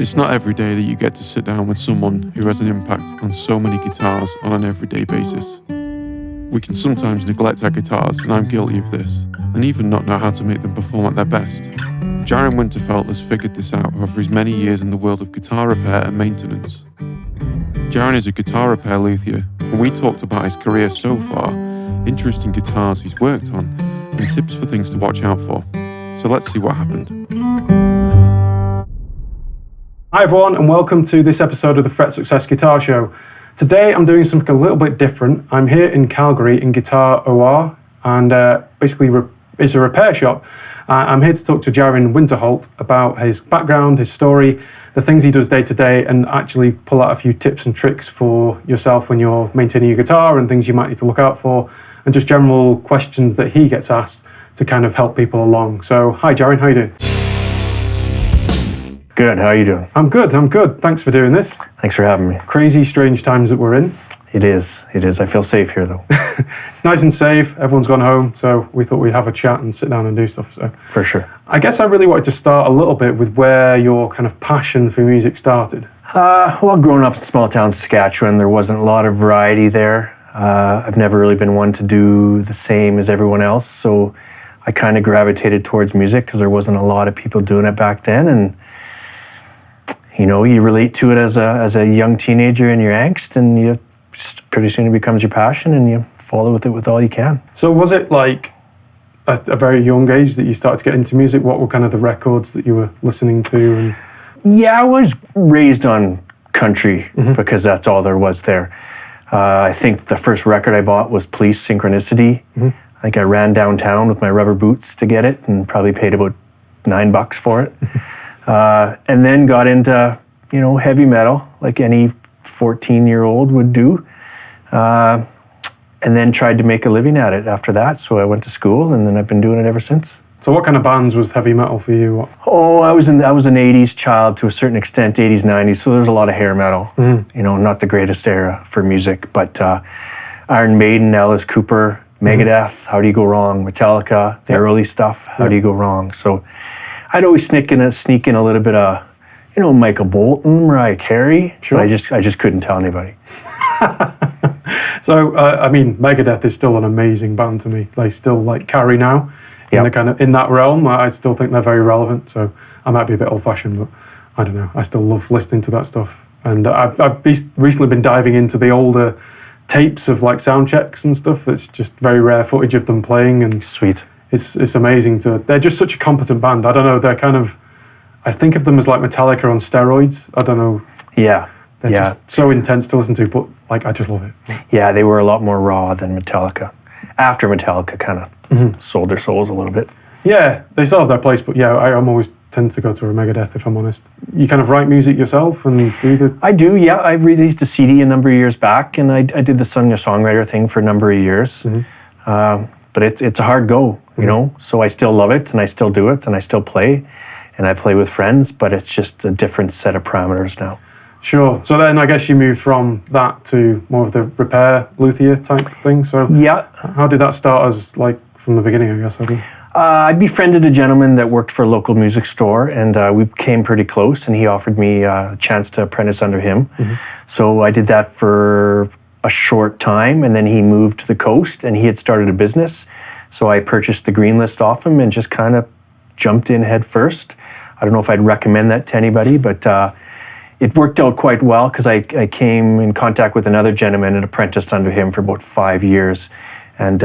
It's not every day that you get to sit down with someone who has an impact on so many guitars on an everyday basis. We can sometimes neglect our guitars, and I'm guilty of this, and even not know how to make them perform at their best. Jarin Winterfeld has figured this out over his many years in the world of guitar repair and maintenance. Jarin is a guitar repair luthier, and we talked about his career so far, interesting guitars he's worked on, and tips for things to watch out for. So let's see what happened. Hi everyone, and welcome to this episode of the Fret Success Guitar Show. Today I'm doing something a little bit different. I'm here in Calgary in Guitar OR, and basically it's a repair shop. I'm here to talk to Jarin Winterfeld about his background, his story, the things he does day to day, and actually pull out a few tips and tricks for yourself when you're maintaining your guitar and things you might need to look out for, and just general questions that he gets asked to kind of help people along. So, hi Jarin, how you doing? Good, how are you doing? I'm good. Thanks for doing this. Thanks for having me. Crazy, strange times that we're in. It is. I feel safe here though. It's nice and safe. Everyone's gone home, so we thought we'd have a chat and sit down and do stuff. So For sure. I guess I really wanted to start a little bit with where your kind of passion for music started. Well, growing up in small town Saskatchewan, there wasn't a lot of variety there. I've never really been one to do the same as everyone else, so I kind of gravitated towards music because there wasn't a lot of people doing it back then, and you know, you relate to it as a young teenager in your angst, and you just pretty soon it becomes your passion, and you follow with it with all you can. So was it like at a very young age that you started to get into music? What were kind of the records that you were listening to? And yeah, I was raised on country because that's all there was there. I think the first record I bought was Police Synchronicity. I think I ran downtown with my rubber boots to get it and probably paid about $9 for it. And then got into, heavy metal like any 14-year-old would do. And then tried to make a living at it after that. So I went to school, and then I've been doing it ever since. So what kind of bands was heavy metal for you? Oh, I was an 80s child to a certain extent, 80s, 90s. So there's a lot of hair metal. Not the greatest era for music, but Iron Maiden, Alice Cooper, Megadeth, How Do You Go Wrong? Metallica, the early stuff, How Do You Go Wrong? So I'd always sneak in a little bit of, Michael Bolton, Mariah Carey. Sure. But I just couldn't tell anybody. So, Megadeth is still an amazing band to me. They still carry now. In that realm, I still think they're very relevant. So I might be a bit old-fashioned, but I don't know. I still love listening to that stuff. And I've recently been diving into the older tapes of sound checks and stuff. It's just very rare footage of them playing, and Sweet. It's amazing they're just such a competent band. I don't know, they're kind of, I think of them as like Metallica on steroids. I don't know. Yeah. They're just so intense to listen to, but I just love it. Yeah, they were a lot more raw than Metallica. After Metallica kind of sold their souls a little bit. Yeah, they still have their place, but yeah, I'm always tend to go to a Megadeth if I'm honest. You kind of write music yourself and do the... I do, yeah. I released a CD a number of years back, and I did the singer-songwriter thing for a number of years. But it's a hard go, so I still love it, and I still do it, and I still play, and I play with friends, but it's just a different set of parameters now. Sure. So then I guess you moved from that to more of the repair luthier type thing. So yeah. How did that start as from the beginning, I guess? I befriended a gentleman that worked for a local music store, and we became pretty close, and he offered me a chance to apprentice under him. So I did that for a short time, and then he moved to the coast, and he had started a business. So I purchased the green list off him and just kind of jumped in head first. I don't know if I'd recommend that to anybody, but it worked out quite well because I came in contact with another gentleman and apprenticed under him for about 5 years. And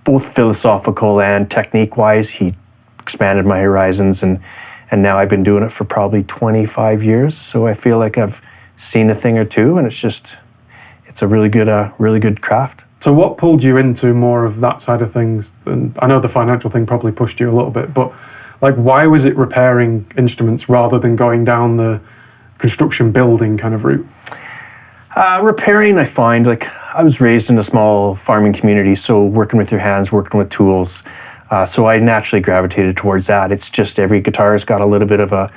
both philosophical and technique-wise, he expanded my horizons. And now I've been doing it for probably 25 years. So I feel like I've seen a thing or two, and it's a really good craft. So what pulled you into more of that side of things? And I know the financial thing probably pushed you a little bit, but why was it repairing instruments rather than going down the construction building kind of route? Repairing, I find, I was raised in a small farming community, so working with your hands, working with tools, so I naturally gravitated towards that. It's just every guitar's got a little bit of a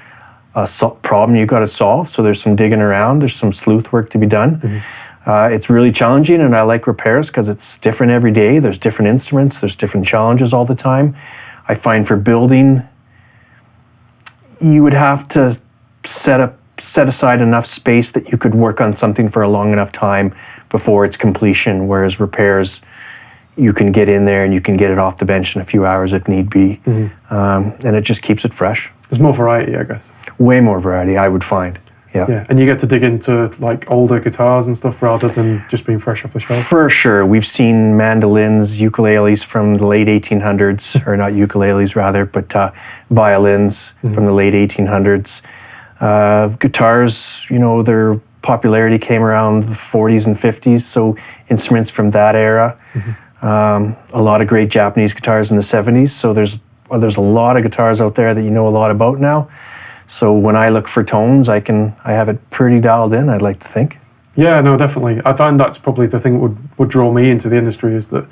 problem you've got to solve, so there's some digging around, there's some sleuth work to be done. It's really challenging, and I like repairs because it's different every day. There's different instruments, there's different challenges all the time. I find for building, you would have to set aside enough space that you could work on something for a long enough time before its completion, whereas repairs, you can get in there and you can get it off the bench in a few hours if need be. And it just keeps it fresh. There's more variety, I guess. Way more variety, I would find. Yeah, and you get to dig into like older guitars and stuff rather than just being fresh off the shelf. For sure. We've seen mandolins, ukuleles from the late 1800s, or not ukuleles rather, but violins from the late 1800s. Guitars, you know, their popularity came around the 40s and 50s, so instruments from that era. A lot of great Japanese guitars in the 70s, so there's a lot of guitars out there that you know a lot about now. So when I look for tones, I have it pretty dialed in, I'd like to think. Yeah, no, definitely. I find that's probably the thing that would draw me into the industry, is that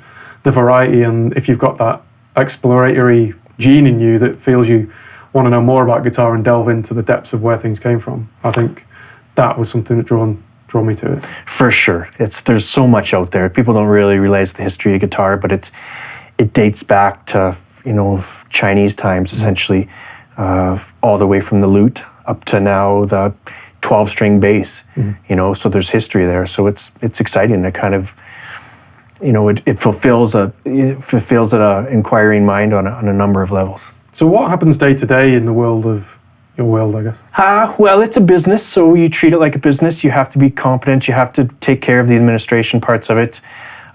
the variety, and if you've got that exploratory gene in you that feels you want to know more about guitar and delve into the depths of where things came from, I think that was something that draw me to it. For sure. There's so much out there. People don't really realize the history of guitar, but it dates back to, you know, Chinese times, essentially. All the way from the lute up to now the 12-string bass, you know, so there's history there. So it's exciting. It kind of, you know, it fulfills an inquiring mind on a number of levels. So what happens day to day in the world of your world, I guess? Well, it's a business, so you treat it like a business. You have to be competent. You have to take care of the administration parts of it.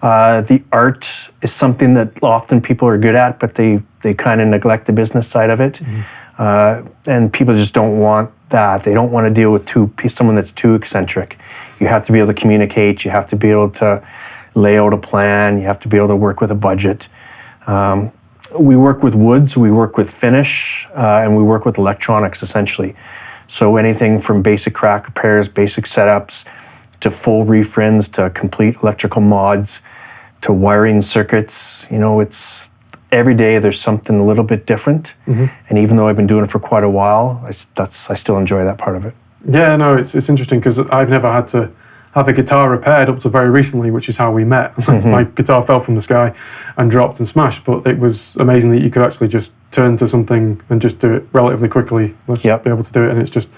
The art is something that often people are good at, but they kind of neglect the business side of it. And people just don't want that. They don't want to deal with someone that's too eccentric. You have to be able to communicate. You have to be able to lay out a plan. You have to be able to work with a budget. We work with woods, we work with finish, and we work with electronics, essentially. So anything from basic crack repairs, basic setups, to full refrins, to complete electrical mods, to wiring circuits. You know, it's every day there's something a little bit different. And even though I've been doing it for quite a while, I still enjoy that part of it. Yeah, no, it's interesting because I've never had to have a guitar repaired up to very recently, which is how we met. My guitar fell from the sky and dropped and smashed, but it was amazing that you could actually just turn to something and just do it relatively quickly. Let's be able to do it, and it's just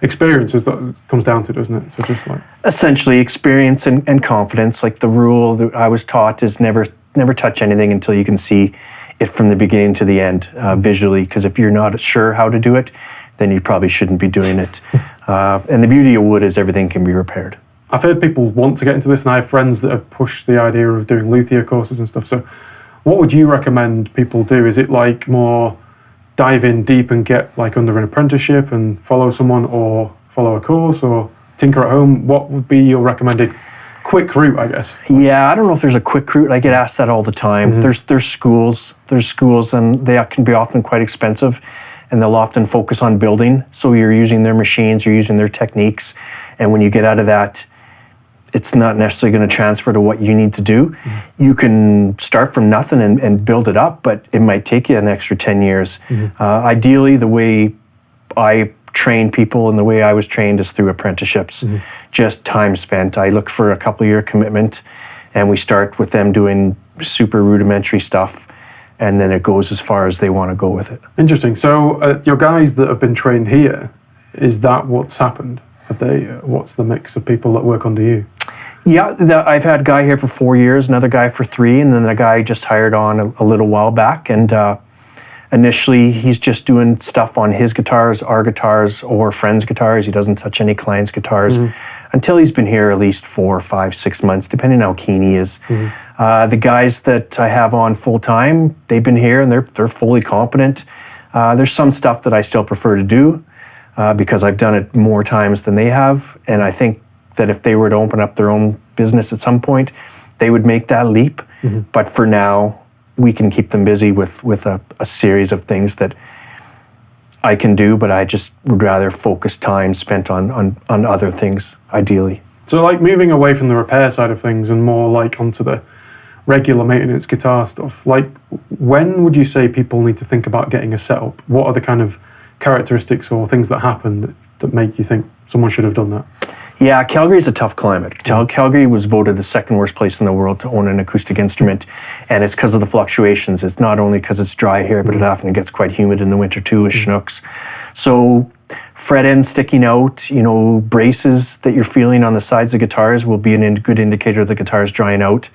experiences that it comes down to, doesn't it? So just like essentially experience and confidence. Like the rule that I was taught is never touch anything until you can see it from the beginning to the end visually, because if you're not sure how to do it, then you probably shouldn't be doing it. And the beauty of wood is everything can be repaired. I've heard people want to get into this, and I have friends that have pushed the idea of doing luthier courses and stuff. So what would you recommend people do? Is it like more dive in deep and get like under an apprenticeship and follow someone, or follow a course, or tinker at home? What would be your recommended quick route, I guess? Yeah, I don't know if there's a quick route. I get asked that all the time. There's schools, and they can be often quite expensive, and they'll often focus on building. So you're using their machines, you're using their techniques, and when you get out of that, it's not necessarily going to transfer to what you need to do. You can start from nothing and build it up, but it might take you an extra 10 years. Ideally, the way I train people and the way I was trained is through apprenticeships, just time spent. I look for a couple-year commitment, and we start with them doing super rudimentary stuff, and then it goes as far as they want to go with it. Interesting. So your guys that have been trained here, is that what's happened? What's the mix of people that work under you? Yeah, I've had a guy here for 4 years, another guy for 3, and then a guy just hired on a little while back. And initially, he's just doing stuff on his guitars, our guitars, or friends' guitars. He doesn't touch any clients' guitars until he's been here at least 4, 5, 6 months, depending on how keen he is. The guys that I have on full time, they've been here and they're fully competent. There's some stuff that I still prefer to do because I've done it more times than they have, and I think that if they were to open up their own business at some point, they would make that leap. But for now, we can keep them busy with a series of things that I can do, but I just would rather focus time spent on other things, ideally. So like moving away from the repair side of things and more like onto the regular maintenance guitar stuff, like when would you say people need to think about getting a setup? What are the kind of characteristics or things that happen that make you think someone should have done that? Yeah, Calgary is a tough climate. Calgary was voted the second worst place in the world to own an acoustic instrument, and it's because of the fluctuations. It's not only because it's dry here, but it often gets quite humid in the winter too with Chinooks. So fret ends sticking out, braces that you're feeling on the sides of guitars will be a good indicator the guitar is drying out.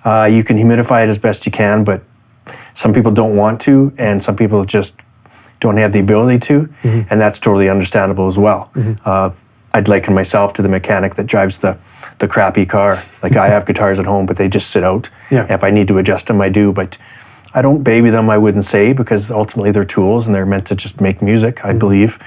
You can humidify it as best you can, but some people don't want to, and some people just don't have the ability to, and that's totally understandable as well. I'd liken myself to the mechanic that drives the crappy car. Like, I have guitars at home, but they just sit out. Yeah. If I need to adjust them, I do, but I don't baby them, I wouldn't say, because ultimately they're tools and they're meant to just make music, I believe.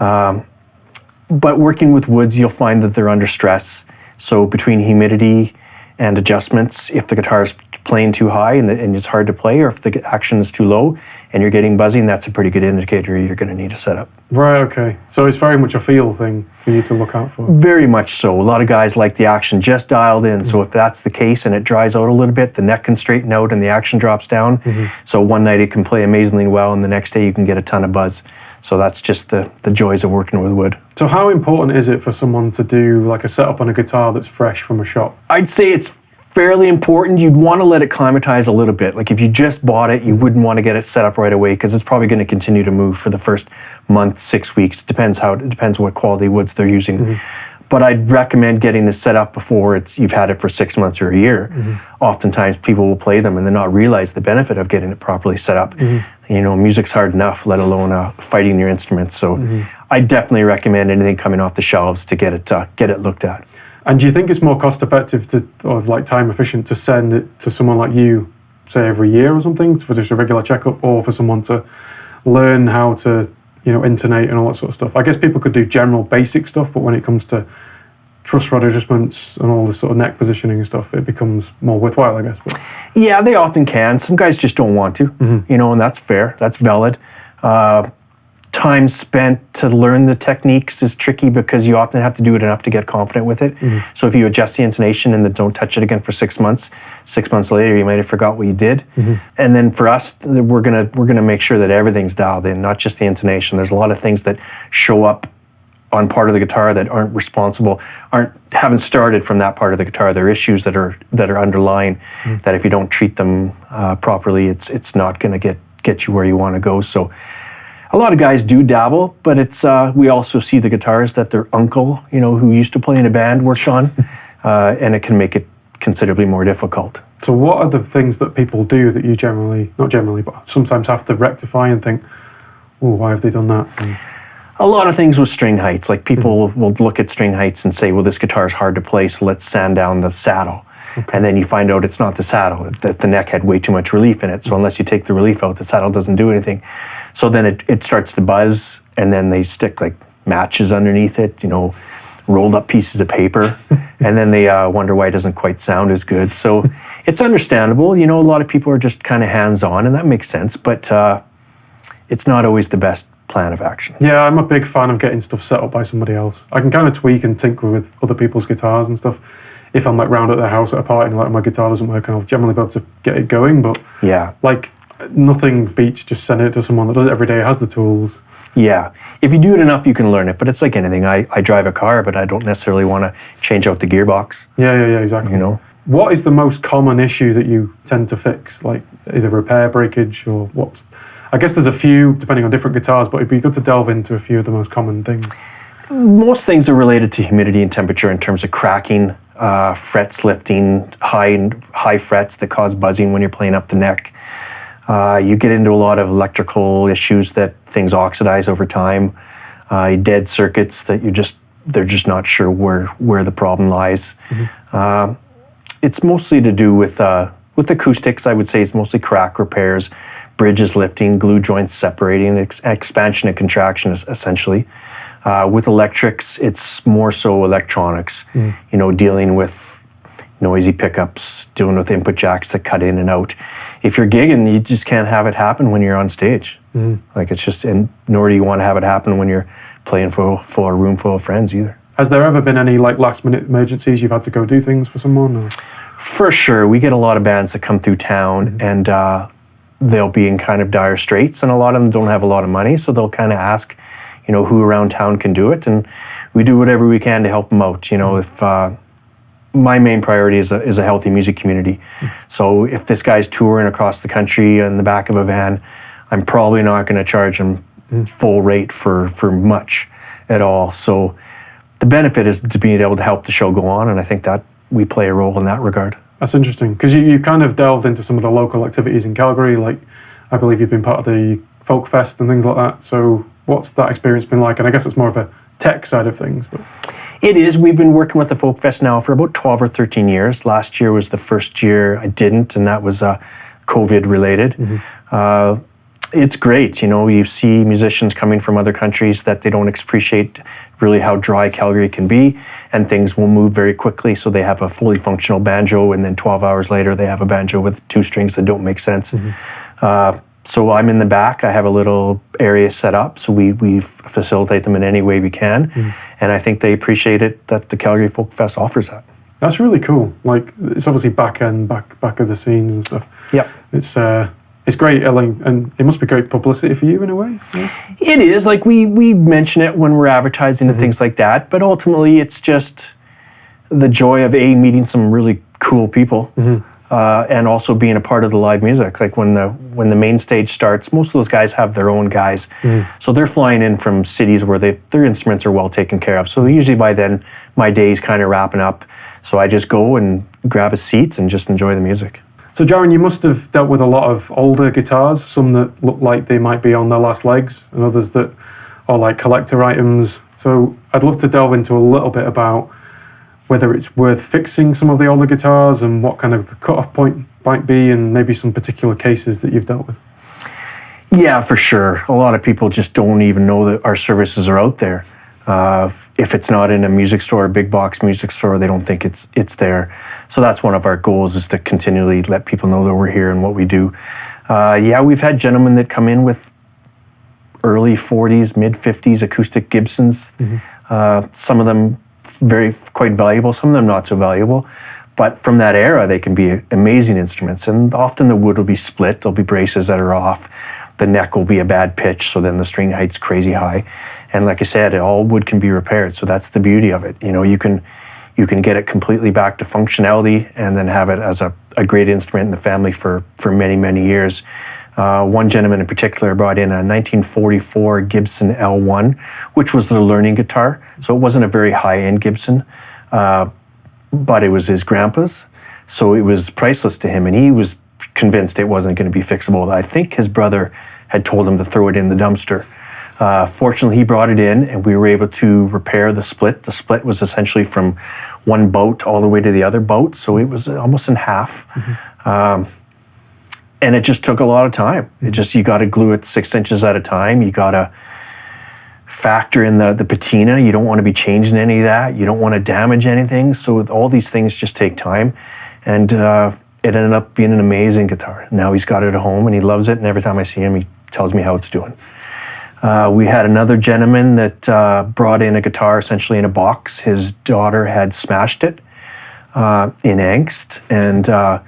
But working with woods, you'll find that they're under stress. So between humidity and adjustments, if the guitar is playing too high and it's hard to play, or if the action is too low and you're getting buzzing, that's a pretty good indicator you're going to need a setup. Right, okay. So it's very much a feel thing for you to look out for. Very much so. A lot of guys like the action just dialed in. So if that's the case and it dries out a little bit, the neck can straighten out and the action drops down. So one night it can play amazingly well and the next day you can get a ton of buzz. So that's just the joys of working with wood. So how important is it for someone to do like a setup on a guitar that's fresh from a shop? I'd say it's fairly important. You'd want to let it climatize a little bit. Like, if you just bought it, you wouldn't want to get it set up right away, because it's probably going to continue to move for the first month, 6 weeks. It depends what quality woods they're using. But I'd recommend getting this set up before you've had it for 6 months or a year. Oftentimes people will play them and then not realize the benefit of getting it properly set up. Music's hard enough, let alone fighting your instruments. So I definitely recommend anything coming off the shelves to get it looked at. And do you think it's more cost effective or like time efficient to send it to someone like you, say every year or something, for just a regular checkup, or for someone to learn how to, intonate and all that sort of stuff? I guess people could do general basic stuff, but when it comes to truss rod adjustments and all this sort of neck positioning and stuff, it becomes more worthwhile, I guess. But yeah, they often can. Some guys just don't want to, and that's fair. That's valid. Time spent to learn the techniques is tricky, because you often have to do it enough to get confident with it. So if you adjust the intonation and then don't touch it again for 6 months, 6 months later you might have forgot what you did. And then for us, we're gonna make sure that everything's dialed in, not just the intonation. There's a lot of things that show up on part of the guitar that haven't started from that part of the guitar. There are issues that are underlying that if you don't treat them properly, it's not gonna get you where you want to go. So a lot of guys do dabble, but we also see the guitars that their uncle, who used to play in a band, worked on, and it can make it considerably more difficult. So what are the things that people do that you not generally, but sometimes have to rectify and think, oh, why have they done that? A lot of things with string heights. Like, people will look at string heights and say, well, this guitar is hard to play, so let's sand down the saddle. And then you find out it's not the saddle, that the neck had way too much relief in it. So unless you take the relief out, the saddle doesn't do anything. So then it starts to buzz, and then they stick like matches underneath it, rolled up pieces of paper, and then they wonder why it doesn't quite sound as good. So it's understandable. A lot of people are just kind of hands-on, and that makes sense, but it's not always the best plan of action. Yeah, I'm a big fan of getting stuff set up by somebody else. I can kind of tweak and tinker with other people's guitars and stuff. If I'm like round at their house at a party and like my guitar doesn't work, and I'll generally be able to get it going. But yeah, like, nothing beats just sending it to someone that does it every day, has the tools. Yeah, if you do it enough, you can learn it. But it's like anything. I drive a car, but I don't necessarily want to change out the gearbox. Yeah, exactly. What is the most common issue that you tend to fix? Like, either repair, breakage, or what's... I guess there's a few, depending on different guitars, but it'd be good to delve into a few of the most common things. Most things are related to humidity and temperature in terms of cracking, frets lifting, high frets that cause buzzing when you're playing up the neck. You get into a lot of electrical issues that things oxidize over time. Dead circuits that they're just not sure where the problem lies. It's mostly to do with acoustics. I would say it's mostly crack repairs, bridges lifting, glue joints separating, expansion and contraction essentially. With electrics, it's more so electronics, dealing with noisy pickups, dealing with input jacks that cut in and out. If you're gigging, you just can't have it happen when you're on stage. Like, it's just, and nor do you want to have it happen when you're playing for a room full of friends either. Has there ever been any like last minute emergencies you've had to go do things for someone? Or? For sure. We get a lot of bands that come through town and they'll be in kind of dire straits, and a lot of them don't have a lot of money, so they'll kind of ask, who around town can do it, and we do whatever we can to help them out. If my main priority is a healthy music community. So if this guy's touring across the country in the back of a van, I'm probably not going to charge him full rate for much. at all. So the benefit is to being able to help the show go on, and I think that we play a role in that regard. That's interesting, because you kind of delved into some of the local activities in Calgary, like I believe you've been part of the Folk Fest and things like that. So what's that experience been like? And I guess it's more of a tech side of things. But It is. We've been working with the Folk Fest now for about 12 or 13 years. Last year was the first year I didn't, and that was COVID related. It's great. You see musicians coming from other countries that they don't appreciate really how dry Calgary can be, and things will move very quickly. So they have a fully functional banjo, and then 12 hours later they have a banjo with 2 strings that don't make sense. So I'm in the back. I have a little area set up, so we facilitate them in any way we can, and I think they appreciate it that the Calgary Folk Fest offers that. that's really cool. Like, it's obviously back of the scenes and stuff. Yep. It's great, and it must be great publicity for you in a way. Yeah? It is. Like, we mention it when we're advertising and things like that, but ultimately it's just the joy of meeting some really cool people, and also being a part of the live music. Like, when the main stage starts, most of those guys have their own guys, so they're flying in from cities where their instruments are well taken care of. So usually by then my day's kind of wrapping up, so I just go and grab a seat and just enjoy the music. So, Jarin, you must have dealt with a lot of older guitars, some that look like they might be on their last legs, and others that are like collector items. So I'd love to delve into a little bit about whether it's worth fixing some of the older guitars and what kind of the cutoff point might be, and maybe some particular cases that you've dealt with. Yeah, for sure. A lot of people just don't even know that our services are out there. If it's not in a music store, a big box music store, they don't think it's there. So that's one of our goals, is to continually let people know that we're here and what we do. We've had gentlemen that come in with early 40s, mid 50s acoustic Gibsons. Some of them quite valuable, some of them not so valuable. But from that era, they can be amazing instruments. And often the wood will be split. There'll be braces that are off. The neck will be a bad pitch, so then the string height's crazy high. And like I said, all wood can be repaired, so that's the beauty of it. You can get it completely back to functionality and then have it as a great instrument in the family for many, many years. One gentleman in particular brought in a 1944 Gibson L1, which was the learning guitar. So it wasn't a very high-end Gibson, but it was his grandpa's. So it was priceless to him, and he was convinced it wasn't going to be fixable. I think his brother had told him to throw it in the dumpster. Fortunately, he brought it in, and we were able to repair the split. The split was essentially from one boat all the way to the other boat, so it was almost in half. And it just took a lot of time. You got to glue it 6 inches at a time. You got to factor in the patina. You don't want to be changing any of that. You don't want to damage anything. So all these things just take time. And it ended up being an amazing guitar. Now he's got it at home and he loves it. And every time I see him, he tells me how it's doing. We had another gentleman that brought in a guitar essentially in a box. His daughter had smashed it in angst, and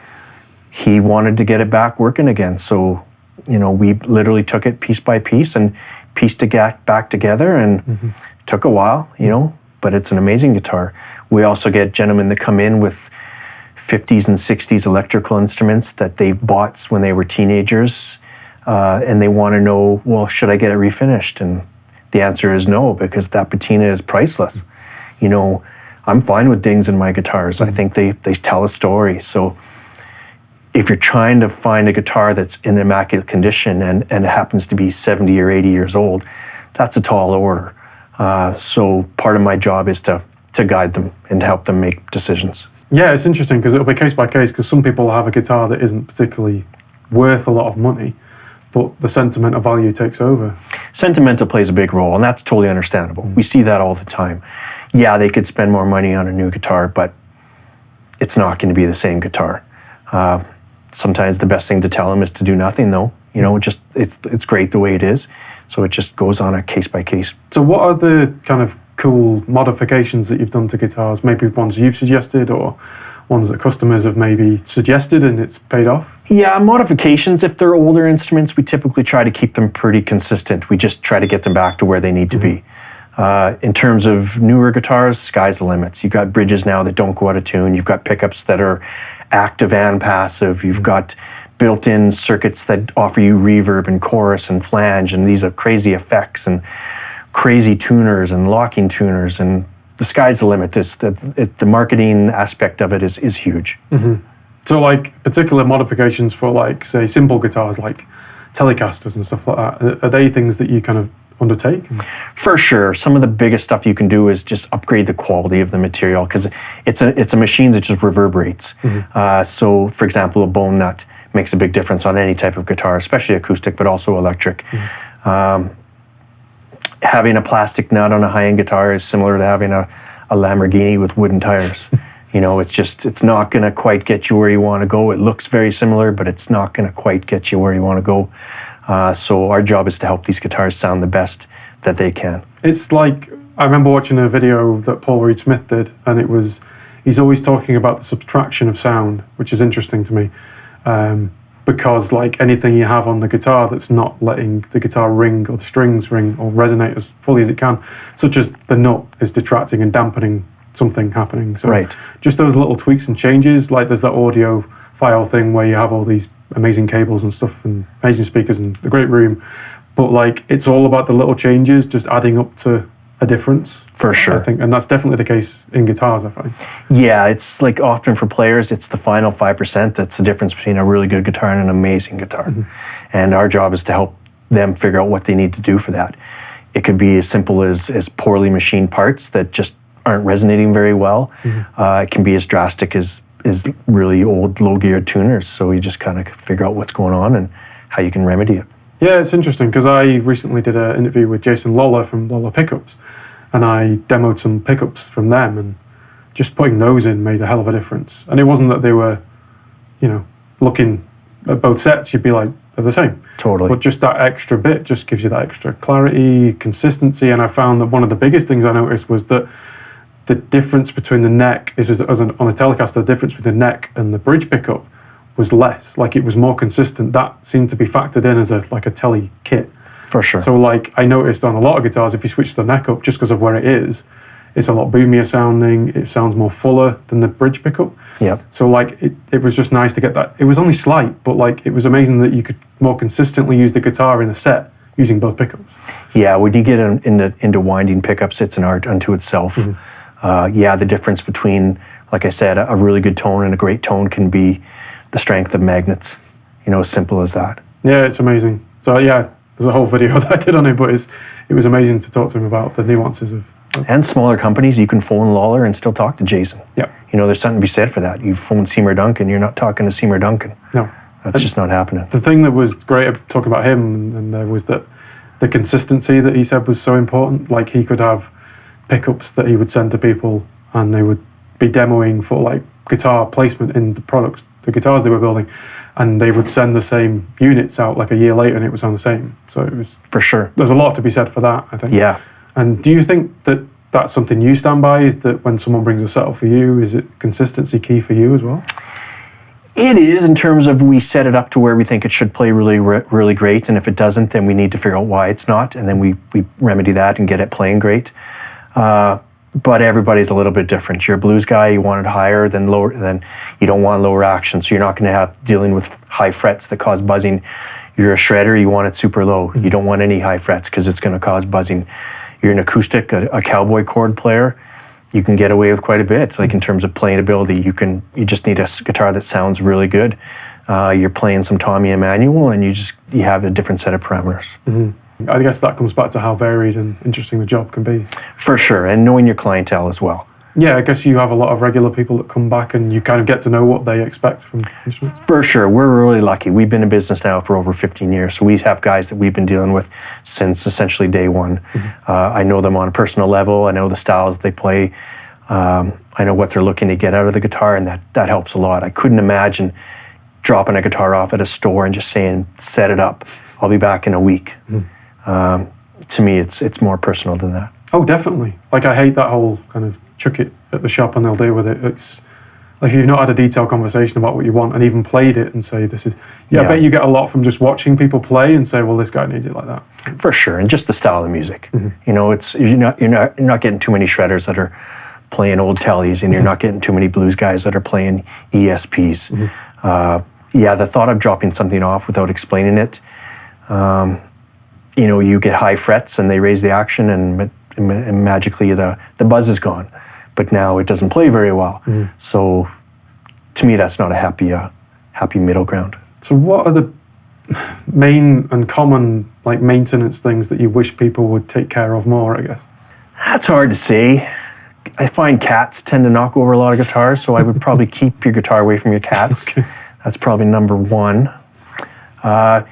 he wanted to get it back working again. So, we literally took it piece by piece and pieced it back together, and took a while, but it's an amazing guitar. We also get gentlemen that come in with 50s and 60s electrical instruments that they bought when they were teenagers. And they want to know, well, should I get it refinished? And the answer is no, because that patina is priceless. I'm fine with dings in my guitars. I think they tell a story. So if you're trying to find a guitar that's in immaculate condition and it happens to be 70 or 80 years old, that's a tall order. So part of my job is to guide them and help them make decisions. Yeah, it's interesting because it'll be case by case, because some people have a guitar that isn't particularly worth a lot of money, but the sentimental value takes over. Sentimental plays a big role, and that's totally understandable. We see that all the time. Yeah, they could spend more money on a new guitar, but it's not going to be the same guitar. Sometimes the best thing to tell them is to do nothing, though. It's great the way it is. So it just goes on a case by case. So what are the kind of cool modifications that you've done to guitars? Maybe ones you've suggested, or ones that customers have maybe suggested and it's paid off? Yeah, modifications, if they're older instruments, we typically try to keep them pretty consistent. We just try to get them back to where they need to be. In terms of newer guitars, sky's the limits. You've got bridges now that don't go out of tune. You've got pickups that are active and passive. You've got built-in circuits that offer you reverb and chorus and flange, and these are crazy effects and crazy tuners and locking tuners, and the sky's the limit. The marketing aspect of it is huge. So like particular modifications for like, say, simple guitars like Telecasters and stuff like that, are they things that you kind of undertake? For sure. Some of the biggest stuff you can do is just upgrade the quality of the material, because it's a machine that just reverberates. So for example, a bone nut makes a big difference on any type of guitar, especially acoustic, but also electric. Having a plastic nut on a high-end guitar is similar to having a Lamborghini with wooden tires. You know, it's not going to quite get you where you want to go. It looks very similar, but it's not going to quite get you where you want to go. So our job is to help these guitars sound the best that they can. It's like, I remember watching a video that Paul Reed Smith did, and he's always talking about the subtraction of sound, which is interesting to me. Because like anything you have on the guitar that's not letting the guitar ring or the strings ring or resonate as fully as it can, such as the nut is detracting and dampening something happening. So right. Just those little tweaks and changes, like there's that audio file thing where you have all these amazing cables and stuff and amazing speakers and a great room, but like it's all about the little changes just adding up to a difference. For sure. I think, and that's definitely the case in guitars, I find. Yeah, it's like often for players, it's the final 5% that's the difference between a really good guitar and an amazing guitar. And our job is to help them figure out what they need to do for that. It could be as simple as poorly machined parts that just aren't resonating very well. It can be as drastic as really old low-geared tuners. So you just kind of figure out what's going on and how you can remedy it. Yeah, it's interesting because I recently did an interview with Jason Lawler from Lawler Pickups, and I demoed some pickups from them, and just putting those in made a hell of a difference. And it wasn't that they were, you know, looking at both sets, you'd be like, they're the same. Totally. But just that extra bit just gives you that extra clarity, consistency, and I found that one of the biggest things I noticed was that the difference between the neck, on a Telecaster, the difference between the neck and the bridge pickup was less. Like it was more consistent. That seemed to be factored in as a tele kit. For sure. So like I noticed on a lot of guitars, if you switch the neck up just because of where it is, it's a lot boomier sounding. It sounds more fuller than the bridge pickup. Yep. So like it was just nice to get that. It was only slight, but like it was amazing that you could more consistently use the guitar in a set using both pickups. Yeah, when you get into winding pickups, it's an art unto itself. The difference between, like I said, a really good tone and a great tone can be the strength of magnets. You know, as simple as that. Yeah, it's amazing. So yeah, there's a whole video that I did on it, but it was amazing to talk to him about the nuances of. And smaller companies, you can phone Lawler and still talk to Jason. Yeah. You know, there's something to be said for that. You phone Seymour Duncan, you're not talking to Seymour Duncan. No. That's just not happening. The thing that was great about talking about him and there was that the consistency that he said was so important. Like he could have pickups that he would send to people and they would be demoing for like guitar placement in the products, the guitars they were building, and they would send the same units out like a year later and it was on the same. So it was... For sure. There's a lot to be said for that, I think. Yeah. And do you think that that's something you stand by? Is that when someone brings a set up for you, is it consistency key for you as well? It is, in terms of we set it up to where we think it should play really, really great, and if it doesn't, then we need to figure out why it's not, and then we remedy that and get it playing great. But everybody's a little bit different. You're a blues guy, you want it higher than lower, then you don't want lower action, so you're not going to have dealing with high frets that cause buzzing. You're a shredder, you want it super low. You don't want any high frets because it's going to cause buzzing. You're an acoustic, a cowboy chord player, you can get away with quite a bit. Like in terms of playing ability, you just need a guitar that sounds really good. You're playing some Tommy Emmanuel and you have a different set of parameters. I guess that comes back to how varied and interesting the job can be. For sure, and knowing your clientele as well. Yeah, I guess you have a lot of regular people that come back and you kind of get to know what they expect from instruments. For sure, we're really lucky. We've been in business now for over 15 years, so we have guys that we've been dealing with since essentially day one. I know them on a personal level, I know the styles they play, I know what they're looking to get out of the guitar, and that helps a lot. I couldn't imagine dropping a guitar off at a store and just saying, set it up, I'll be back in a week. To me, it's more personal than that. Oh, definitely. Like I hate that whole kind of chuck it at the shop and they'll deal with it. It's like if you've not had a detailed conversation about what you want and even played it and say this is... I bet you get a lot from just watching people play and say, well, this guy needs it like that. For sure, and just the style of music. You know, you're not getting too many shredders that are playing old tellies, and you're not getting too many blues guys that are playing ESPs. The thought of dropping something off without explaining it, you get high frets and they raise the action, and magically the buzz is gone. But now it doesn't play very well. So to me, that's not a happy middle ground. So what are the main and common like maintenance things that you wish people would take care of more, I guess? That's hard to say. I find cats tend to knock over a lot of guitars, so I would probably keep your guitar away from your cats. Okay. That's probably number one. Other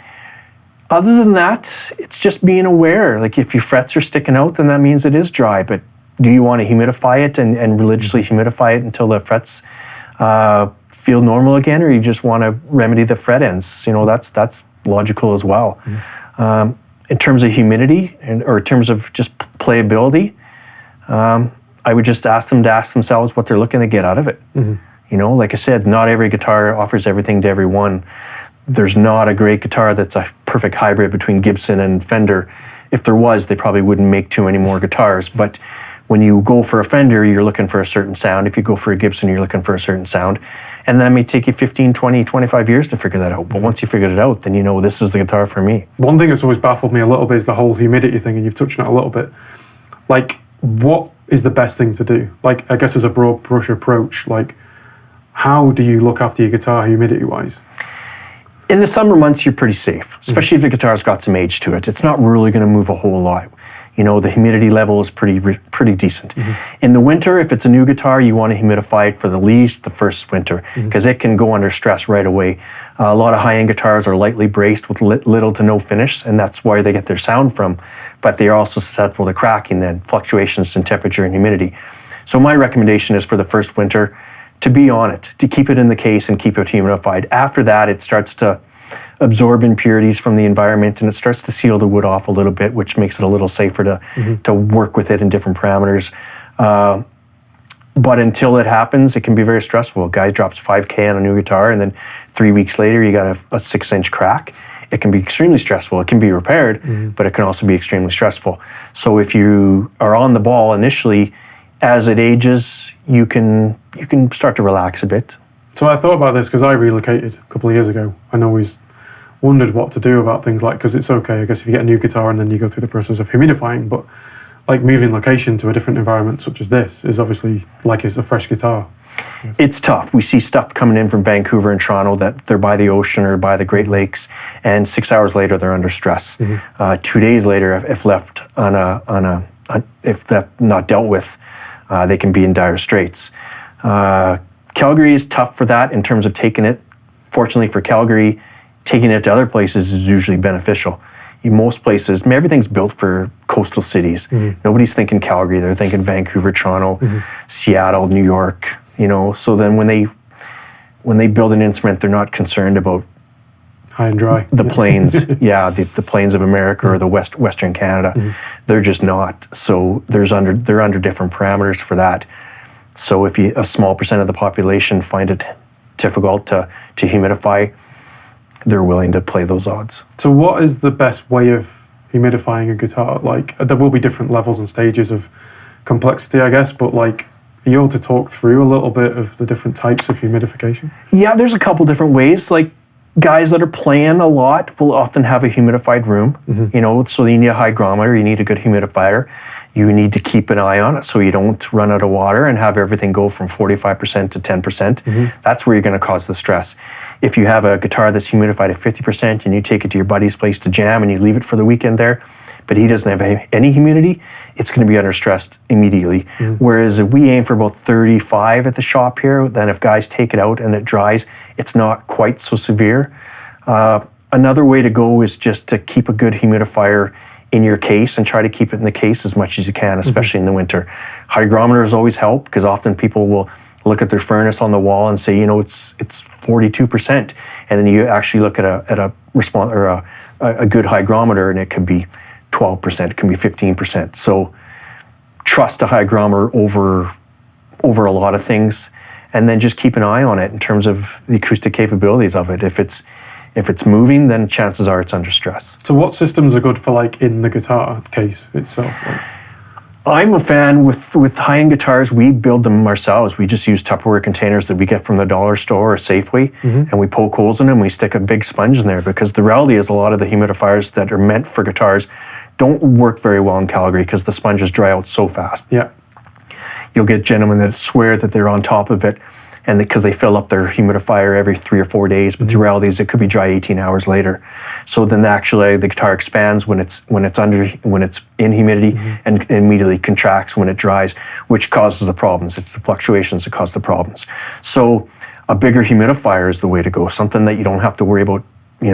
than that, it's just being aware. Like if your frets are sticking out, then that means it is dry. But do you want to humidify it and religiously humidify it until the frets feel normal again, or you just want to remedy the fret ends? That's logical as well. In terms of humidity or in terms of just playability, I would just ask them to ask themselves what they're looking to get out of it. Like I said, not every guitar offers everything to everyone. There's not a great guitar that's a perfect hybrid between Gibson and Fender. If there was, they probably wouldn't make too many more guitars. But when you go for a Fender, you're looking for a certain sound. If you go for a Gibson, you're looking for a certain sound. And that may take you 15, 20, 25 years to figure that out. But once you figured it out, then you know this is the guitar for me. One thing that's always baffled me a little bit is the whole humidity thing, and you've touched on it a little bit. Like, what is the best thing to do? Like, I guess as a broad brush approach, like, how do you look after your guitar humidity-wise? In the summer months, you're pretty safe, especially if the guitar's got some age to it. It's not really going to move a whole lot. The humidity level is pretty decent. In the winter, if it's a new guitar, you want to humidify it for at least the first winter, because it can go under stress right away. A lot of high-end guitars are lightly braced with little to no finish, and that's where they get their sound from. But they are also susceptible to cracking then, fluctuations in temperature and humidity. So my recommendation is for the first winter to be on it, to keep it in the case and keep it humidified. After that, it starts to absorb impurities from the environment and it starts to seal the wood off a little bit, which makes it a little safer to work with it in different parameters. But until it happens, it can be very stressful. A guy drops 5K on a new guitar and then 3 weeks later you got a 6-inch crack. It can be extremely stressful. It can be repaired, but it can also be extremely stressful. So if you are on the ball initially, as it ages, you can start to relax a bit. So I thought about this because I relocated a couple of years ago and always wondered what to do about things like, because it's okay, I guess, if you get a new guitar and then you go through the process of humidifying, but like moving location to a different environment such as this is obviously like it's a fresh guitar. It's tough. We see stuff coming in from Vancouver and Toronto that they're by the ocean or by the Great Lakes, and 6 hours later they're under stress. 2 days later, if left if left not dealt with, they can be in dire straits. Calgary is tough for that in terms of taking it. Fortunately for Calgary, taking it to other places is usually beneficial. In most places, everything's built for coastal cities. Nobody's thinking Calgary, they're thinking Vancouver, Toronto, Seattle, New York, So then when they build an instrument, they're not concerned about high and dry. The plains, the plains of America or the Western Canada. They're just not. So they're under different parameters for that. So if a small percent of the population find it difficult to humidify, they're willing to play those odds. So what is the best way of humidifying a guitar? Like, there will be different levels and stages of complexity, I guess, but like, are you able to talk through a little bit of the different types of humidification? Yeah, there's a couple different ways. Like, guys that are playing a lot will often have a humidified room, so you need a hygrometer, you need a good humidifier. You need to keep an eye on it so you don't run out of water and have everything go from 45% to 10%. That's where you're going to cause the stress. If you have a guitar that's humidified at 50% and you take it to your buddy's place to jam and you leave it for the weekend there, but he doesn't have any humidity, it's going to be under stress immediately. Whereas if we aim for about 35 at the shop here, then if guys take it out and it dries, it's not quite so severe. Another way to go is just to keep a good humidifier in your case and try to keep it in the case as much as you can, especially in the winter. Hygrometers always help because often people will look at their furnace on the wall and say, it's 42%, and then you actually look at a response or a good hygrometer and it could be 12%, it can be 15%. So trust a hygrometer over a lot of things, and then just keep an eye on it in terms of the acoustic capabilities of it. If it's moving, then chances are it's under stress. So what systems are good for like in the guitar case itself? I'm a fan with high-end guitars. We build them ourselves. We just use Tupperware containers that we get from the dollar store or Safeway, and we poke holes in them. We stick a big sponge in there because the reality is a lot of the humidifiers that are meant for guitars don't work very well in Calgary because the sponges dry out so fast. Yeah. You'll get gentlemen that swear that they're on top of it, and because they fill up their humidifier every 3 or 4 days, but the reality is it could be dry 18 hours later. So then actually the guitar expands when it's in humidity and immediately contracts when it dries, which causes the problems. It's the fluctuations that cause the problems. So a bigger humidifier is the way to go, something that you don't have to worry about,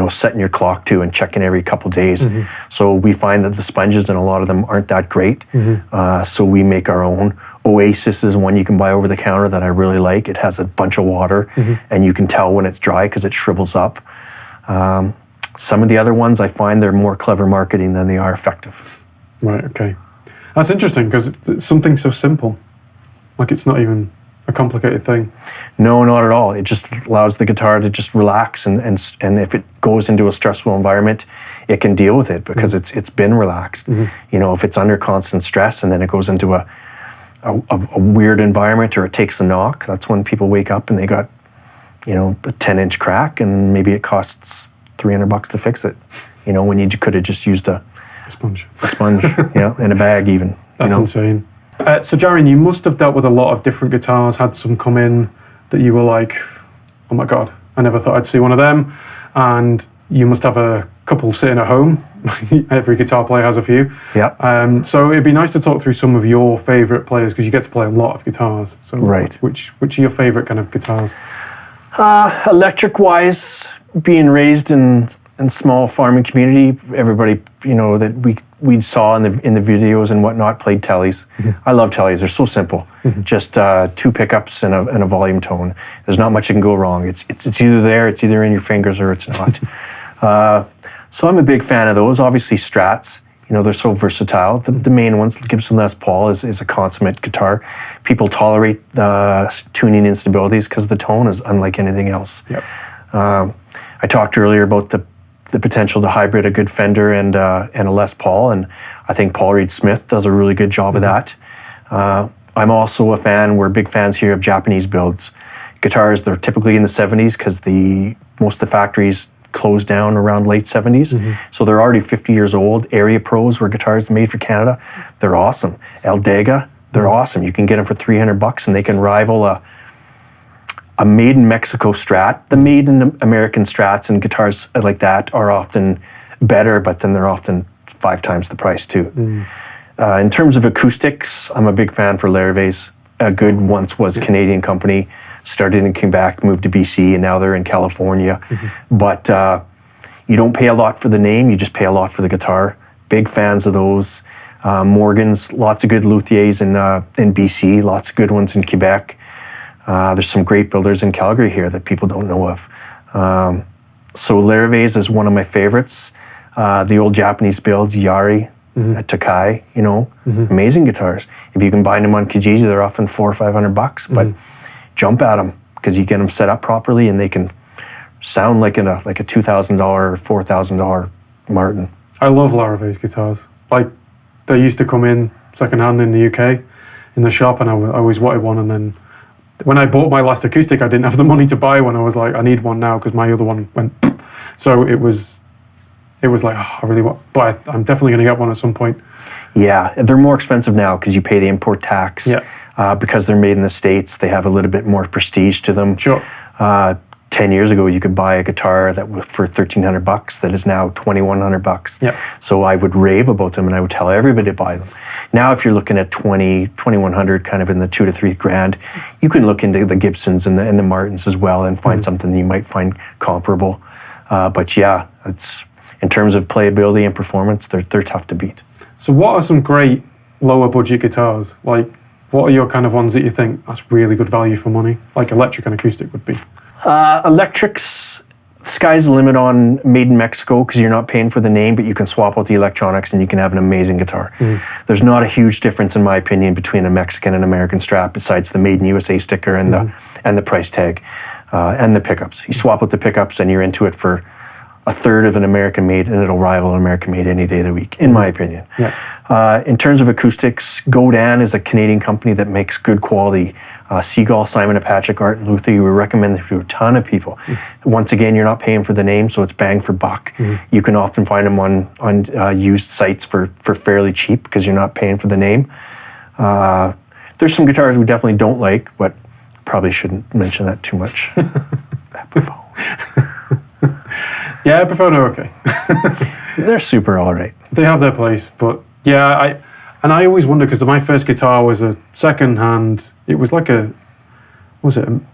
setting your clock to and checking every couple of days. So we find that the sponges and a lot of them aren't that great. So we make our own. Oasis is one you can buy over the counter that I really like. It has a bunch of water and you can tell when it's dry because it shrivels up. Some of the other ones I find they're more clever marketing than they are effective. Right, okay. That's interesting because it's something so simple. Like it's not even a complicated thing. No, not at all. It just allows the guitar to just relax and if it goes into a stressful environment, it can deal with it because it's been relaxed. If it's under constant stress and then it goes into a weird environment or it takes a knock, that's when people wake up and they got, a 10-inch crack and maybe it costs $300 to fix it. When you could have just used a sponge. In a bag even. That's insane. So Jarin, you must have dealt with a lot of different guitars, had some come in that you were like, oh my God, I never thought I'd see one of them. And you must have a couple sitting at home. Every guitar player has a few. Yeah. So it'd be nice to talk through some of your favourite players because you get to play a lot of guitars. So right. Which are your favourite kind of guitars? Electric-wise, being raised in small farming community, everybody that we saw in the videos and whatnot played tellies. I love tellies. They're so simple. Just 2 pickups and a volume tone. There's not much that can go wrong. It's either there, it's either in your fingers or it's not. So I'm a big fan of those. Obviously Strats. They're so versatile. The main ones, Gibson Les Paul is a consummate guitar. People tolerate the tuning instabilities because the tone is unlike anything else. Yep. I talked earlier about the potential to hybrid a good Fender and a Les Paul, and I think Paul Reed Smith does a really good job of that. I'm also a fan, we're big fans here of Japanese builds. Guitars, they're typically in the 70s because most of the factories closed down around late 70s. So they're already 50 years old. Area Pros were guitars made for Canada. They're awesome. Eldega, they're awesome. You can get them for $300 and they can rival a made in Mexico Strat. The made in American Strats and guitars like that are often better, but then they're often 5 times the price too. In terms of acoustics, I'm a big fan for Larravé's. A good once was Canadian company, started in Quebec, moved to BC, and now they're in California. But you don't pay a lot for the name, you just pay a lot for the guitar. Big fans of those. Morgan's, lots of good luthiers in BC, lots of good ones in Quebec. There's some great builders in Calgary here that people don't know of. So Larravé's is one of my favorites. The old Japanese builds, Yari, Takai, amazing guitars. If you can buy them on Kijiji, they're often $400 or $500, but jump at them because you get them set up properly and they can sound like a $2,000 or $4,000 Martin. I love Larravé's guitars. Like they used to come in secondhand in the UK in the shop, and I always wanted one. And then when I bought my last acoustic, I didn't have the money to buy one. I was like, I need one now because my other one went. So it was like, oh, I really want, but I'm definitely going to get one at some point. Yeah, they're more expensive now because you pay the import tax. Yeah. Because they're made in the States, they have a little bit more prestige to them. Sure. 10 years ago, you could buy a guitar that was for $1,300 that is now $2,100. Yeah. So I would rave about them and I would tell everybody to buy them. Now, if you're looking at $2,100, kind of in the $2,000 to $3,000, you can look into the Gibsons and the Martins as well and find something that you might find comparable. But yeah, it's in terms of playability and performance, they're tough to beat. So what are some great lower budget guitars? Like, what are your kind of ones that you think that's really good value for money? Like electric and acoustic would be. Electrics, sky's the limit on made in Mexico because you're not paying for the name, but you can swap out the electronics and you can have an amazing guitar. There's not a huge difference, in my opinion, between a Mexican and American Strat besides the made in USA sticker and the price tag and the pickups. You swap out the pickups and you're into it for a third of an American made, and it'll rival an American made any day of the week, in my opinion. Yeah. In terms of acoustics, Godin is a Canadian company that makes good quality Seagull, Simon & Patrick, Art, and Luthrie. We recommend them to a ton of people. Once again, you're not paying for the name, so it's bang for buck. You can often find them on used sites for fairly cheap because you're not paying for the name. There's some guitars we definitely don't like, but probably shouldn't mention that too much. Yeah, Epiphone are okay. They're super all right. They have their place, but yeah, I always wonder because my first guitar was a second-hand. It was like Washburn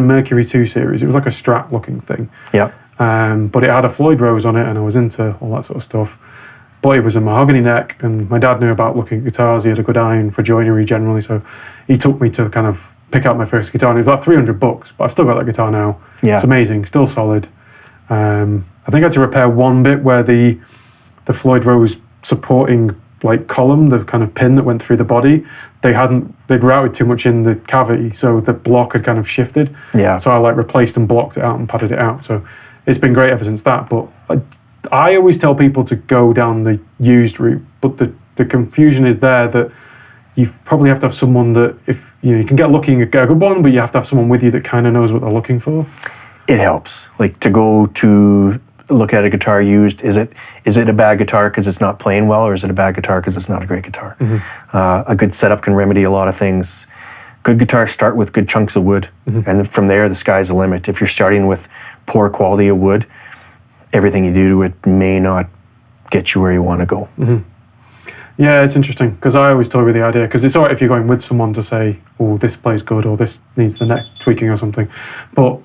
Mercury 2 series. It was like a Strat-looking thing. Yeah. But it had a Floyd Rose on it, and I was into all that sort of stuff. But it was a mahogany neck, and my dad knew about looking at guitars. He had a good eye for joinery generally, so he took me to kind of pick out my first guitar, and it was about $300, but I've still got that guitar now. Yeah. It's amazing, still solid. I think I had to repair one bit where the Floyd Rose supporting like column, the kind of pin that went through the body, they'd routed too much in the cavity, so the block had kind of shifted. Yeah. So I like replaced and blocked it out and padded it out. So it's been great ever since that. But I always tell people to go down the used route, but the confusion is there that you probably have to have someone that, if you can get lucky and get a good one, but you have to have someone with you that kind of knows what they're looking for. It helps. Like to go to look at a guitar used, is it a bad guitar because it's not playing well, or is it a bad guitar because it's not a great guitar? A good setup can remedy a lot of things. Good guitars start with good chunks of wood, and then from there the sky's the limit. If you're starting with poor quality of wood, everything you do to it may not get you where you want to go. Yeah, it's interesting because I always toy with the idea, because it's all right if you're going with someone to say, oh, this plays good or this needs the neck tweaking or something, but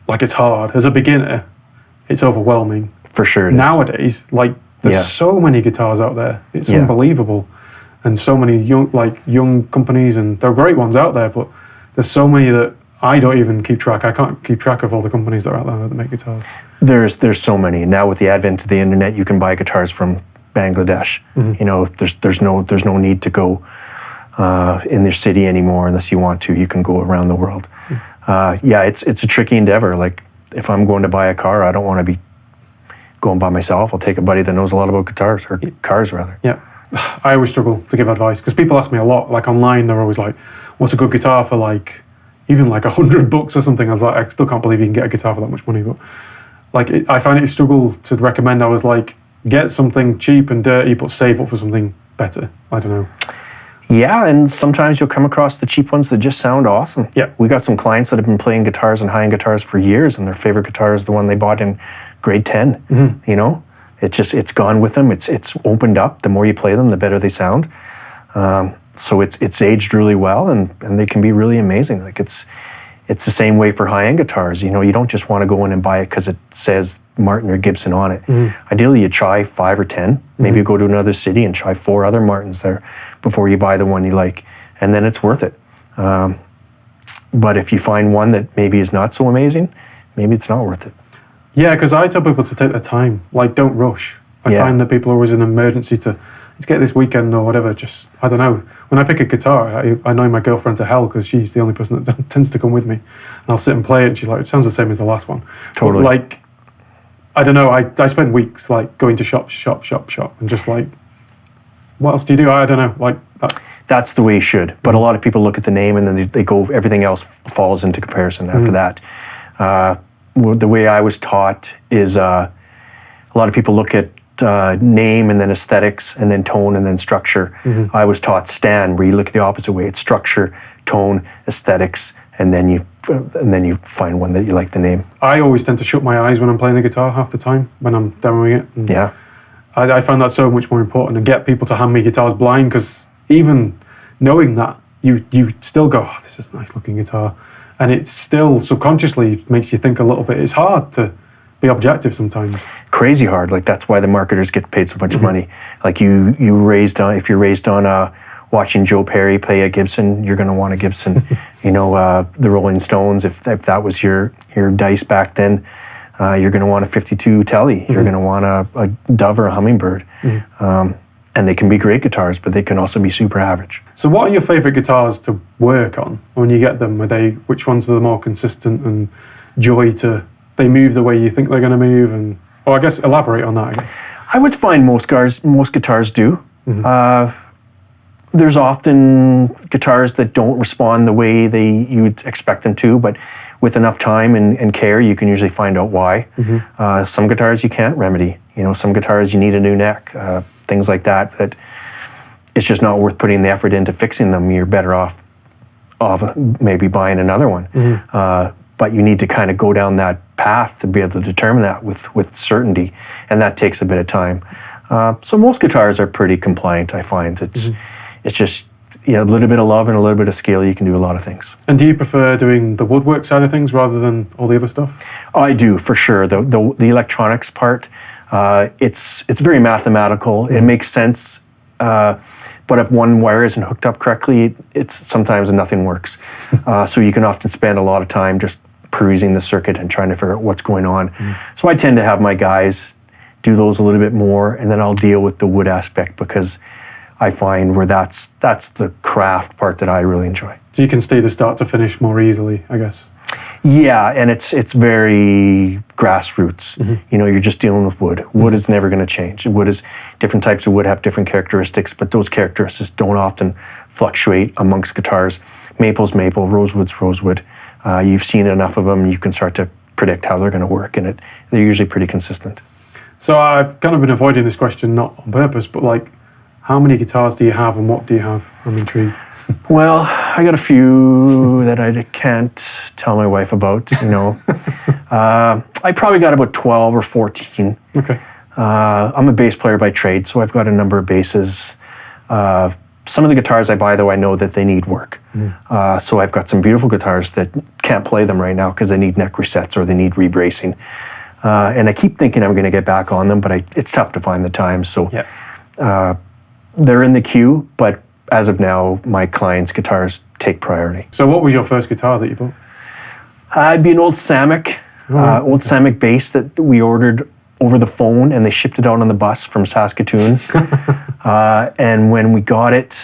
like it's hard. As a beginner, it's overwhelming. For sure. Nowadays, like there's so many guitars out there. It's unbelievable. And so many young companies, and there are great ones out there, but there's so many that I don't even keep track. I can't keep track of all the companies that are out there that make guitars. There's so many. Now with the advent of the internet, you can buy guitars from Bangladesh. There's no need to go in their city anymore unless you want to. You can go around the world. It's a tricky endeavor. Like if I'm going to buy a car, I don't want to be going by myself. I'll take a buddy that knows a lot about guitars, or cars rather. Yeah, I always struggle to give advice because people ask me a lot. Like online, they're always like, "What's a good guitar for even $100 or something?" I was like, I still can't believe you can get a guitar for that much money. But I find it a struggle to recommend. I was like, get something cheap and dirty, but save up for something better. I don't know. Yeah, and sometimes you'll come across the cheap ones that just sound awesome. Yeah. We got some clients that have been playing guitars and high-end guitars for years, and their favorite guitar is the one they bought in grade 10. It's gone with them. It's opened up. The more you play them, the better they sound. So it's aged really well, and they can be really amazing. Like it's the same way for high-end guitars. You don't just want to go in and buy it because it says Martin or Gibson on it. Ideally, you try 5 or 10. Maybe you go to another city and try 4 other Martins there before you buy the one you like, and then it's worth it. But if you find one that maybe is not so amazing, maybe it's not worth it. Yeah, because I tell people to take their time. Like, don't rush. I find that people are always in an emergency to get this weekend or whatever. Just, I don't know. When I pick a guitar, I know my girlfriend to hell because she's the only person that tends to come with me. And I'll sit and play it, and she's like, it sounds the same as the last one. Totally. But I don't know. I spend weeks going to shop, and just what else do you do? I don't know. That's the way you should. But a lot of people look at the name and then they go, everything else falls into comparison after that. The way I was taught is a lot of people look at name and then aesthetics and then tone and then structure. I was taught Stan, where you look at the opposite way. It's structure, tone, aesthetics, and then you find one that you like the name. I always tend to shut my eyes when I'm playing the guitar half the time when I'm demoing it. And I find that so much more important, and get people to hand me guitars blind, because even knowing that, you still go, oh, this is a nice looking guitar, and it still subconsciously makes you think a little bit. It's hard to be objective sometimes. Crazy hard. That's why the marketers get paid so much money. Like if you're raised on watching Joe Perry play a Gibson, you're going to want a Gibson. The Rolling Stones, if that was your dice back then, you're going to want a 52 Telly. You're going to want a Dove or a Hummingbird. And they can be great guitars, but they can also be super average. So what are your favorite guitars to work on when you get them? Which ones are the more consistent and joy to they move the way you think they're going to move? And well, I guess elaborate on that. I guess. I would find most guitars do. There's often guitars that don't respond the way you would expect them to, but with enough time and care, you can usually find out why. Some guitars you can't remedy. Some guitars you need a new neck, things like that. That it's just not worth putting the effort into fixing them. You're better off maybe buying another one. But you need to kind of go down that path to be able to determine that with certainty, and that takes a bit of time. So most guitars are pretty compliant. I find it's just a little bit of love and a little bit of skill. You can do a lot of things. And do you prefer doing the woodwork side of things rather than all the other stuff? I do, for sure. The electronics part, it's very mathematical. It makes sense. But if one wire isn't hooked up correctly, it's sometimes nothing works. So you can often spend a lot of time just perusing the circuit and trying to figure out what's going on. So I tend to have my guys do those a little bit more, and then I'll deal with the wood aspect, because I find where that's the craft part that I really enjoy. So you can see the start to finish more easily, I guess. Yeah, and it's very grassroots. You're just dealing with wood. Wood is never going to change. Different types of wood have different characteristics, but those characteristics don't often fluctuate amongst guitars. Maple's maple, rosewood's rosewood. You've seen enough of them, you can start to predict how they're going to work, and they're usually pretty consistent. So I've kind of been avoiding this question, not on purpose, but how many guitars do you have and what do you have? I'm intrigued. Well, I got a few that I can't tell my wife about, I probably got about 12 or 14. Okay. I'm a bass player by trade, so I've got a number of basses. Some of the guitars I buy, though, I know that they need work. So I've got some beautiful guitars that can't play them right now because they need neck resets or they need rebracing. And I keep thinking I'm going to get back on them, but it's tough to find the time. So they're in the queue, but as of now, my clients' guitars take priority. So what was your first guitar that you bought? It'd be an old Samick, Samick bass that we ordered over the phone, and they shipped it out on the bus from Saskatoon. And when we got it,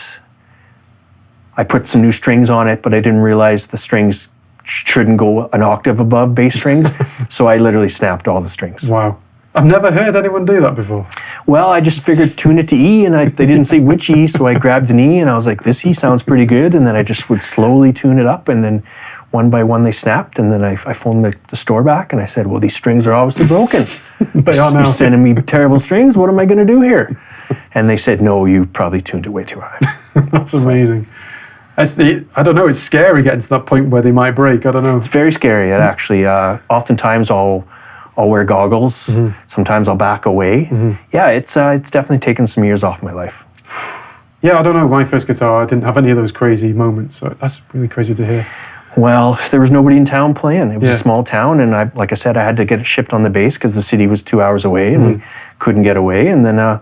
I put some new strings on it, but I didn't realize the strings shouldn't go an octave above bass strings. So I literally snapped all the strings. Wow. I've never heard anyone do that before. Well, I just figured tune it to E, and they didn't say which E, so I grabbed an E, and I was like, this E sounds pretty good, and then I just would slowly tune it up, and then one by one they snapped, and then I phoned the store back, and I said, well, these strings are obviously broken. They are now. You're sending me terrible strings, what am I going to do here? And they said, no, you probably tuned it way too high. That's amazing. I don't know, it's scary getting to that point where they might break, I don't know. It's very scary, actually. Oftentimes I'll wear goggles. Sometimes I'll back away. Yeah, it's definitely taken some years off my life. Yeah, I don't know. My first guitar, I didn't have any of those crazy moments. So that's really crazy to hear. Well, there was nobody in town playing. It was a small town, and like I said, I had to get it shipped on the base because the city was 2 hours away, and we couldn't get away. And then I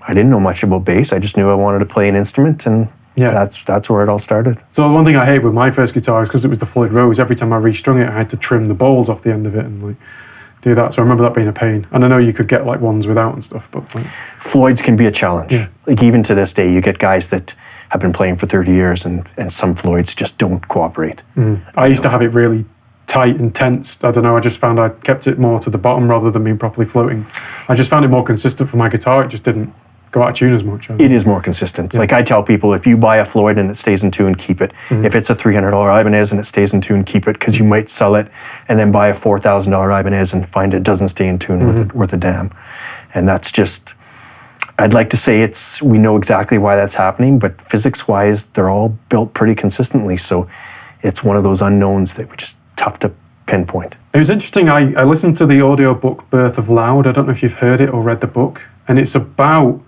didn't know much about bass. I just knew I wanted to play an instrument, and that's where it all started. So one thing I hate with my first guitar is because it was the Floyd Rose. Every time I restrung it, I had to trim the balls off the end of it and do that. So I remember that being a pain. And I know you could get ones without and stuff, but Floyd's can be a challenge. Yeah. Even to this day, you get guys that have been playing for 30 years and some Floyds just don't cooperate. I used to have it really tight and tense. I don't know, I just found I kept it more to the bottom rather than being properly floating. I just found it more consistent for my guitar. It just didn't go out of tune as much. It is more consistent. Like I tell people, if you buy a Floyd and it stays in tune, keep it. If it's a $300 Ibanez and it stays in tune, keep it, because you might sell it and then buy a $4,000 Ibanez and find it doesn't stay in tune worth a damn. And that's just, I'd like to say we know exactly why that's happening, but physics-wise, they're all built pretty consistently. So it's one of those unknowns that we just tough to pinpoint. It was interesting. I listened to the audiobook Birth of Loud. I don't know if you've heard it or read the book. And it's about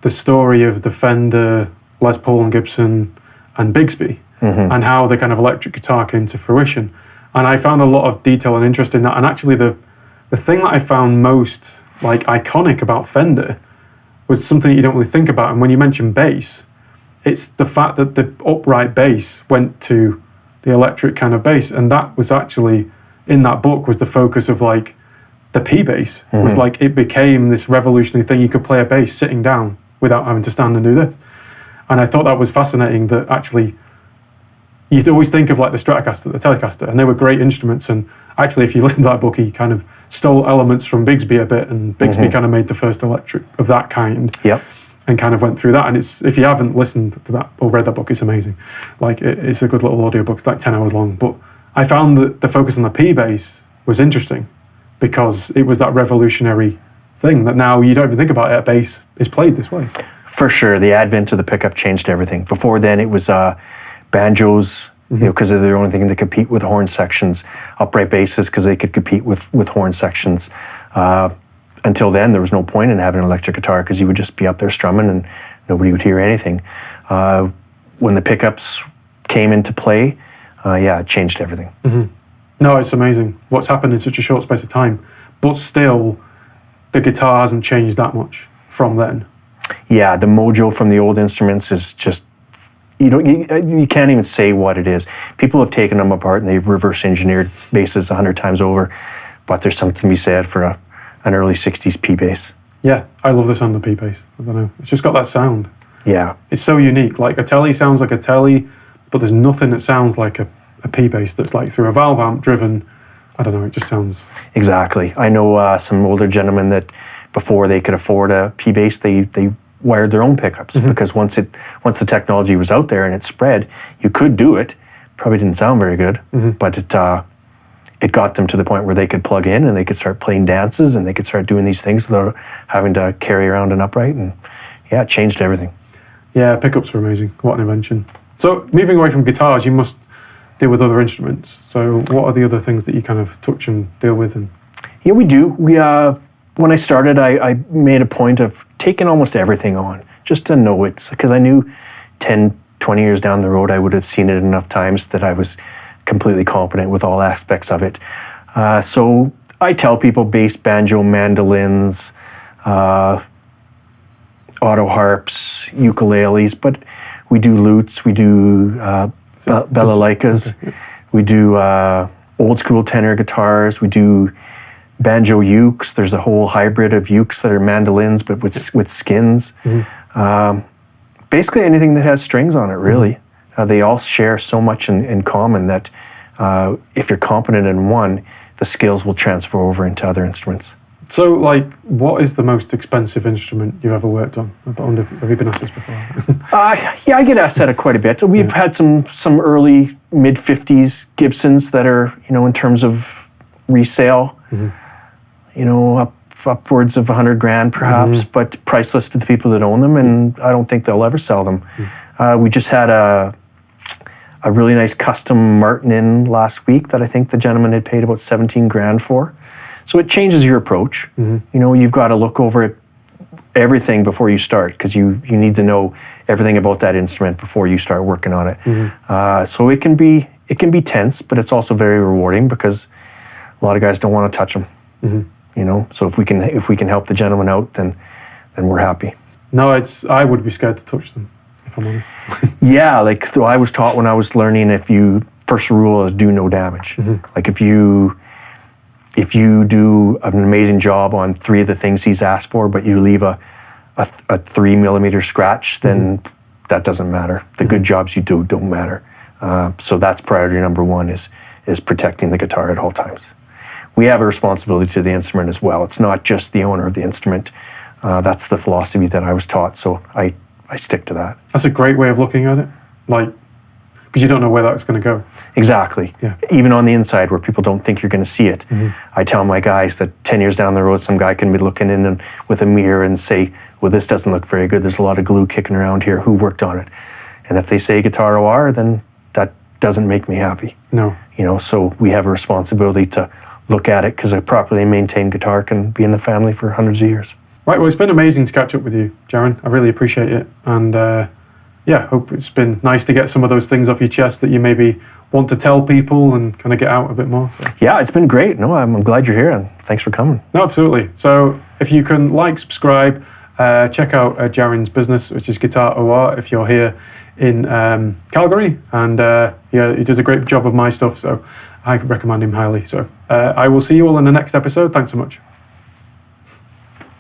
the story of the Fender, Les Paul and Gibson and Bigsby and how the kind of electric guitar came to fruition. And I found a lot of detail and interest in that. And actually the thing that I found most iconic about Fender was something that you don't really think about. And when you mention bass, it's the fact that the upright bass went to the electric kind of bass. And that was actually, in that book, was the focus of the P bass. It was it became this revolutionary thing. You could play a bass sitting down without having to stand and do this. And I thought that was fascinating, that actually you'd always think of like the Stratocaster, the Telecaster, and they were great instruments. And actually, if you listen to that book, he kind of stole elements from Bigsby a bit, and Bigsby kind of made the first electric of that kind. Yep. And kind of went through that. And it's, if you haven't listened to that or read that book, it's amazing. Like it's a good little audio book. It's like 10 hours long. But I found that the focus on the P bass was interesting because it was that revolutionary thing that now you don't even think about it. A bass is played this way. For sure, the advent of the pickup changed everything. Before then, it was banjos, because they're the only thing that compete with horn sections. Upright basses, because they could compete with horn sections. Until then, there was no point in having an electric guitar because you would just be up there strumming and nobody would hear anything. When the pickups came into play, it changed everything. No, it's amazing what's happened in such a short space of time. But still, the guitar hasn't changed that much from then. Yeah, the mojo from the old instruments is just, you can't even say what it is. People have taken them apart and they've reverse engineered basses 100 times over, but there's something to be said for an early 60s P bass. Yeah, I love the sound of the P bass. I don't know, it's just got that sound. Yeah. It's so unique. Like a Tele sounds like a Tele, but there's nothing that sounds like a P bass that's like through a valve amp driven. I don't know, it just sounds... Exactly. I know some older gentlemen that before they could afford a P bass, they wired their own pickups because once the technology was out there and it spread, you could do it. Probably didn't sound very good, but it got them to the point where they could plug in and they could start playing dances and they could start doing these things without having to carry around an upright, and yeah, it changed everything. Yeah, pickups are amazing. What an invention. So moving away from guitars, you must deal with other instruments. So what are the other things that you kind of touch and deal with? And yeah, we do. When I started, I made a point of taking almost everything on, just to know it, because I knew 10, 20 years down the road, I would have seen it enough times that I was completely competent with all aspects of it. So I tell people bass, banjo, mandolins, auto harps, ukuleles, but we do lutes, we do balalaikas, we do old school tenor guitars, we do banjo ukes. There's a whole hybrid of ukes that are mandolins, but with skins. Basically anything that has strings on it, really. They all share so much in common that if you're competent in one, the skills will transfer over into other instruments. So, like, what is the most expensive instrument you've ever worked on? Have you been asked this before? Yeah, I get asked that quite a bit. We've had some early mid-50s Gibsons that are, in terms of resale, upwards of 100 grand perhaps, but priceless to the people that own them, and I don't think they'll ever sell them. We just had a really nice custom Martin in last week that I think the gentleman had paid about 17 grand for. So it changes your approach. You've got to look over at everything before you start, because you need to know everything about that instrument before you start working on it. So it can be tense, but it's also very rewarding because a lot of guys don't want to touch them. So if we can help the gentleman out, then we're happy. No, I would be scared to touch them, if I'm honest. Yeah, like I was taught when I was learning, first rule is do no damage. Like if you do an amazing job on 3 of the things he's asked for, but you leave a 3 millimeter scratch, then that doesn't matter. The good jobs you do don't matter. So that's priority number 1 is protecting the guitar at all times. We have a responsibility to the instrument as well. It's not just the owner of the instrument. That's the philosophy that I was taught, so I stick to that. That's a great way of looking at it, because you don't know where that's going to go. Exactly. Yeah. Even on the inside where people don't think you're going to see it. I tell my guys that 10 years down the road, some guy can be looking in and with a mirror and say, well, this doesn't look very good. There's a lot of glue kicking around here. Who worked on it? And if they say Guitar OR, then that doesn't make me happy. No. So we have a responsibility to look at it, because a properly maintained guitar can be in the family for hundreds of years. Right, well, it's been amazing to catch up with you, Jarin. I really appreciate it. And hope it's been nice to get some of those things off your chest that you maybe want to tell people and kind of get out a bit more. So. Yeah, it's been great. No, I'm glad you're here, and thanks for coming. No, absolutely. So if you can subscribe, check out Jarin's business, which is Guitar OR, if you're here in Calgary. And he does a great job of my stuff, so I recommend him highly. So I will see you all in the next episode. Thanks so much.